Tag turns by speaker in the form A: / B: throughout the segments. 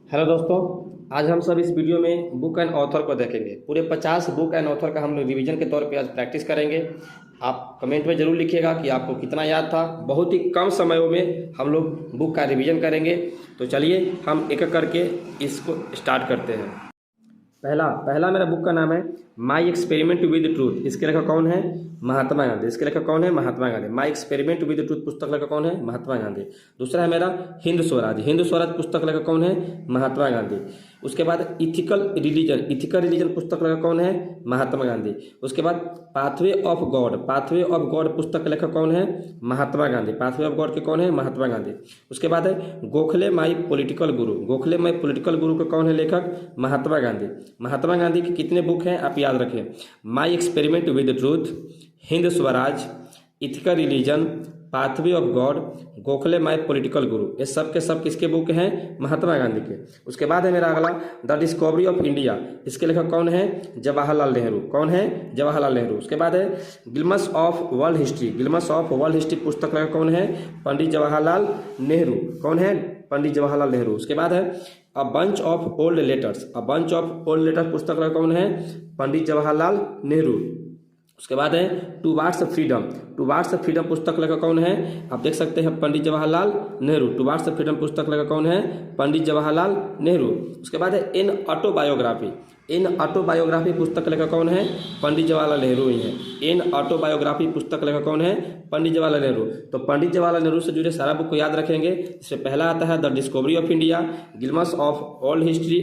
A: Hello दोस्तों, आज हम सब इस वीडियो में बुक एंड ऑथर को देखेंगे। पूरे 50 बुक एंड ऑथर का हम लोग रिवीजन के तौर पे आज प्रैक्टिस करेंगे। आप कमेंट में ज़रूर लिखिएगा कि आपको कितना याद था। बहुत ही कम समयों में हम लोग बुक का रिवीजन करेंगे। तो चलिए हम एक एक करके इसको स्टार्ट करते हैं। पहला पहला मेरा बुक का नाम है माई एक्सपेरिमेंट विद ट्रूथ। इसके लेखक कौन है? महात्मा गांधी। इसके लेखक कौन है? Mahatma Gandhi. My experiment with truth पुस्तक लेखक कौन है? महात्मा गांधी। दूसरा है मेरा हिंद स्वराज। हिंद स्वराज पुस्तक लेखक कौन है? महात्मा गांधी। उसके बाद इथिकल रिलीजन पुस्तक लेखक कौन है? महात्मा गांधी। उसके बाद पाथवे ऑफ गॉड पुस्तक लेखक कौन है? Mahatma Gandhi. Pathway of God के कौन है? महात्मा गांधी। उसके बाद है गोखले माई पॉलिटिकल गुरु के कौन है लेखक? महात्मा गांधी। महात्मा गांधी के कितने बुक हैं आप याद रखें? माई experiment with truth, Hind Swaraj, ethical religion, pathway of God, Gokhale my political गुरु। ये सब के सब किसके बुक हैं? महात्मा गांधी के। उसके बाद है मेरा अगला द डिस्कवरी ऑफ इंडिया। इसके लेखक कौन है? जवाहरलाल नेहरू। कौन है? जवाहरलाल नेहरू। उसके बाद है गिल्मस ऑफ वर्ल्ड हिस्ट्री पुस्तक लेखक कौन है? पंडित जवाहरलाल नेहरू। कौन है? पंडित जवाहरलाल नेहरू। उसके बाद है अ बंच ऑफ ओल्ड लेटर्स पुस्तक लेखक कौन है? पंडित जवाहरलाल नेहरू। उसके बाद है टू वार्ड्स फ्रीडम पुस्तक लेखक कौन है? आप देख सकते हैं Pandit Jawaharlal Nehru. Towards freedom पुस्तक लेखक कौन है? पंडित जवाहरलाल नेहरू। उसके बाद है इन ऑटोबायोग्राफी पुस्तक लेखक कौन है? पंडित जवाहरलाल नेहरू ही है। इन ऑटोबायोग्राफी पुस्तक लेखक कौन है? पंडित जवाहरलाल नेहरू। तो पंडित जवाहरलाल नेहरू से जुड़े सारा बुक को याद रखेंगे। इसमें पहला आता है the discovery of India, glimpses of world history,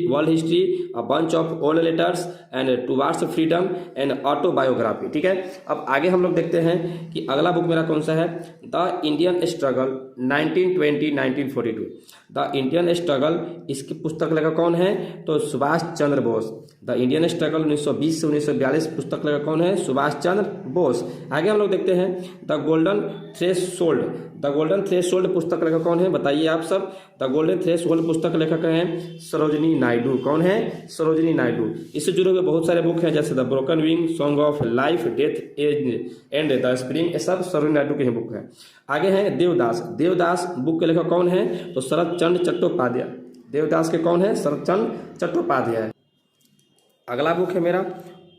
A: a bunch of old letters and towards freedom and autobiography. ठीक है, अब आगे हम लोग देखते हैं कि अगला बुक मेरा कौन सा है? The Indian struggle 1920-1942। The Indian struggle, इसकी पुस्तक लेखक कौन है? तो Subhash Chandra Bose. The Indian struggle 1920 से 1942 पुस्तक लेखक कौन है? सुभाष चंद्र बोस। आगे हम लोग देखते हैं द गोल्डन थ्रेशोल्ड पुस्तक लेखक कौन है? बताइए आप सब। द गोल्डन थ्रेशोल्ड पुस्तक लेखक हैं सरोजिनी नायडू। कौन है? सरोजिनी नायडू। इससे जुड़े हुए बहुत सारे बुक हैं जैसे the broken wing, song of life, death and the spring. ये सब सरोजिनी नायडू के ही बुक हैं। आगे हैं देवदास बुक के लेखक कौन है? तो शरत चंद्र चट्टोपाध्याय। देवदास के कौन है? शरत चंद्र चट्टोपाध्याय। अगला बुक है मेरा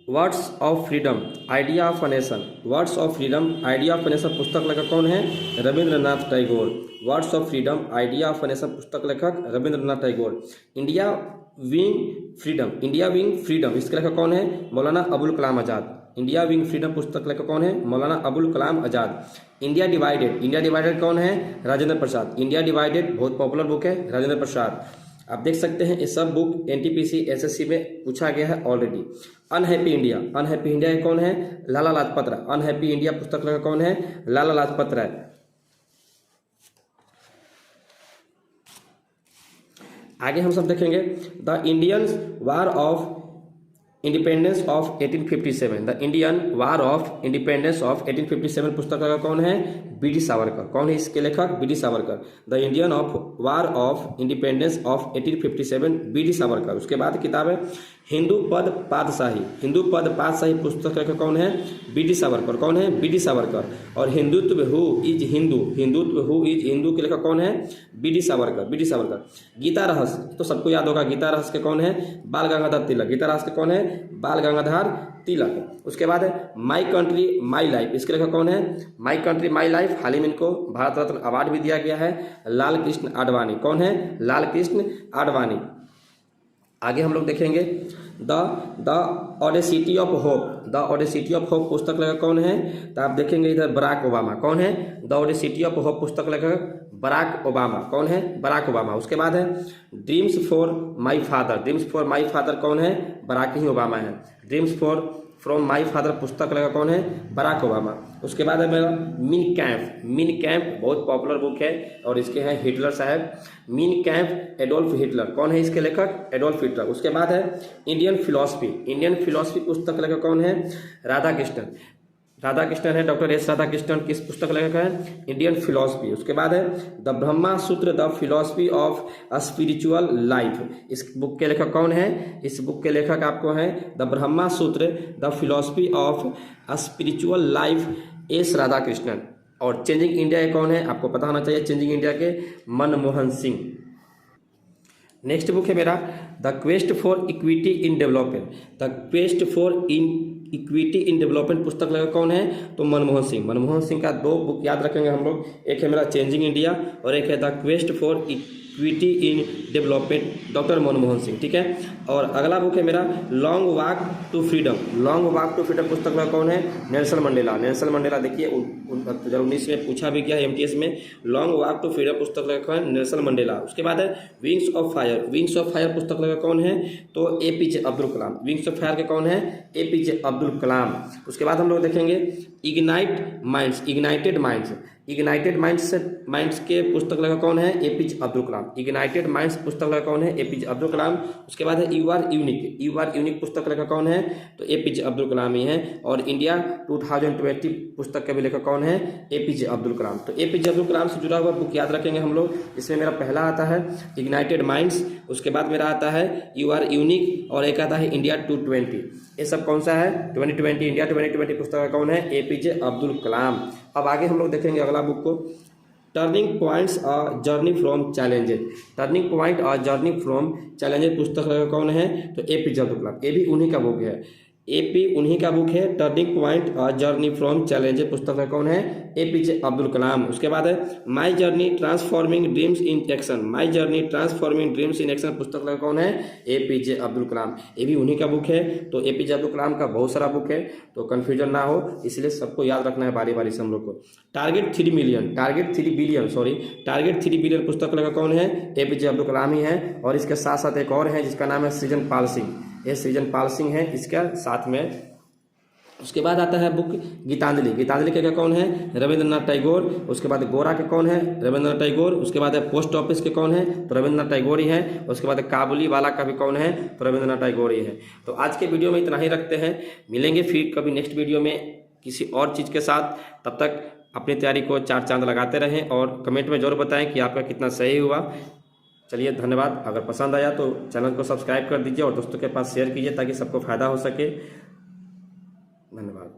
A: words of freedom idea of nation पुस्तक लेखक कौन है? Rabindranath Tagore. Words of freedom idea of nation पुस्तक लेखक Rabindranath Tagore. India wing freedom इसके लेखक कौन है? Maulana Abul Kalam Azad. India wing freedom पुस्तक लेखक कौन है? मौलाना अबुल कलाम आज़ाद। इंडिया डिवाइडेड कौन है? राजेंद्र प्रसाद। इंडिया डिवाइडेड बहुत पॉपुलर बुक है, राजेंद्र प्रसाद। आप देख सकते हैं ये सब बुक एनटीपीसी एसएससी में पूछा गया है ऑलरेडी। अनहैप्पी इंडिया कौन है? लाला लाजपत राय। अनहैप्पी इंडिया पुस्तक लेखक कौन है? लाला लाजपत राय। आगे हम सब देखेंगे the Indian war of independence of 1857। The Indian war of independence of 1857 पुस्तक लेखक कौन है? बी.डी. सावरकर। कौन है इसके लेखक? BD. Savarkar. The Indian war of independence of 1857 BD. Savarkar. उसके बाद किताब है हिंदू पद पातशाही पुस्तक लेखक कौन है? बी.डी. सावरकर। कौन है? बी.डी. सावरकर। और हिंदुत्व हु इज हिंदू के लेखक कौन है? बी.डी. सावरकर। गीता रहस्य तो सबको याद होगा। गीता रहस्य के कौन है? बाल गंगाधर तिलक। उसके बाद है माई कंट्री माई लाइफ। इसके लेखक कौन है? My country my life. हाल ही में इनको भारत रत्न अवार्ड भी दिया गया है। लाल कृष्ण आडवाणी। कौन है? लाल कृष्ण आडवाणी। आगे हम लोग देखेंगे द ऑडेसिटी ऑफ होप पुस्तक लेखक कौन है? तो आप देखेंगे इधर बराक ओबामा। कौन है? द ऑडेसिटी ऑफ होप पुस्तक लेखक बराक ओबामा। कौन है? Barack Obama. उसके बाद है ड्रीम्स फॉर माई फादर। कौन है? बराक ही ओबामा है। ड्रीम्स फ्रॉम माई फादर पुस्तक लेखक कौन है? Barack Obama. उसके बाद है मेरा मीन कैंप बहुत पॉपुलर बुक है और इसके हैं हिटलर साहब। Mein Kampf Adolf Hitler. कौन है इसके लेखक? Adolf Hitler. उसके बाद है इंडियन फिलॉसफी पुस्तक लेखक कौन है? राधाकृष्णन है, डॉक्टर एस राधाकृष्णन। किस पुस्तक लेखक है? Indian philosophy. उसके बाद है द ब्रह्मा सूत्र the philosophy of a spiritual life. इस बुक के लेखक कौन है? इस बुक के लेखक आपको हैं द ब्रह्मा सूत्र the philosophy of a spiritual life, S Radhakrishnan. और चेंजिंग इंडिया के कौन है? आपको पता होना चाहिए चेंजिंग इंडिया के मनमोहन सिंह। नेक्स्ट बुक है मेरा the quest for equity in development. The quest for equity in development पुस्तक लगा कौन है? तो मनमोहन सिंह। मनमोहन सिंह का 2 बुक याद रखेंगे हम लोग, एक है मेरा चेंजिंग इंडिया और एक है the quest for equity in development, doctor Manmohan Singh. ठीक है, और अगला बुक है मेरा long walk to freedom. Long walk to freedom पुस्तक में कौन है? Nelson Mandela. नेल्सन मंडेला देखिए 2019 में पूछा भी गया है MTS में। लॉन्ग वॉक टू फ्रीडम पुस्तक लगा कौन है? Nelson Mandela. उसके बाद है wings of fire. Wings of fire पुस्तक लगा कौन है? तो APJ Abdul Kalam. Wings of fire के कौन है? APJ अब्दुल कलाम। उसके बाद हम लोग देखेंगे ignite minds, ignited minds. Ignited minds के पुस्तक लगा कौन है? APJ Abdul Kalam. Ignited minds पुस्तक लगा कौन है? APJ अब्दुल कलाम। उसके बाद है you are unique. You are unique पुस्तक लगा कौन है? तो APJ अब्दुल कलाम ही है। और इंडिया 2020 पुस्तक का भी लेखक कौन है? APJ अब्दुल कलाम। तो APJ अब्दुल कलाम से जुड़ा हुआ बुक याद रखेंगे हम लोग। इसमें मेरा पहला आता है इग्नाइटेड माइंड्स, उसके बाद मेरा आता है यू आर यूनिक और एक आता है इंडिया 220। ये सब कौन सा है? 2020 इंडिया 2020 पुस्तक का कौन है? APJ अब्दुल कलाम। अब आगे हम लोग देखेंगे अगला बुक को, turning points a journey from challenges. Turning point a journey from challenges पुस्तक का कौन है? तो APJ अब्दुल कलाम। ये भी उन्हीं का बुक है, उन्हीं का बुक है। Turning point a journey from challenges पुस्तक का कौन है? APJ अब्दुल कलाम। उसके बाद है my journey transforming dreams in action. My journey transforming dreams in action पुस्तक का कौन है? APJ अब्दुल कलाम। ये भी उन्हीं का बुक है। तो APJ अब्दुल कलाम का बहुत सारा बुक है, तो कन्फ्यूजन ना हो, इसलिए सबको याद रखना है बारी बारी से हम लोग को। टारगेट 3 बिलियन पुस्तक का कौन है? APJ अब्दुल कलाम ही है। और इसके साथ साथ एक और है जिसका नाम है सृजन पाल सिंह। ये सृजन पाल सिंह है इसका साथ में। उसके बाद आता है बुक गीतांजलि। गीतांजलि के कौन है? रविंद्रनाथ टैगोर। उसके बाद गोरा के कौन है? रविंद्रनाथ टैगोर। उसके बाद है पोस्ट ऑफिस के कौन है? तो रविंद्रनाथ टैगोर ही है। उसके बाद काबुली वाला का भी कौन है? तो रविंद्रनाथ टैगोर ही है। तो आज के वीडियो में इतना ही रखते हैं, मिलेंगे फिर कभी नेक्स्ट वीडियो में किसी और चीज़ के साथ। तब तक अपनी तैयारी को 4 चांद लगाते रहें और कमेंट में जरूर बताएं कि आपका कितना सही हुआ। चलिए धन्यवाद। अगर पसंद आया तो चैनल को सब्सक्राइब कर दीजिए और दोस्तों के पास शेयर कीजिए ताकि सबको फायदा हो सके। धन्यवाद।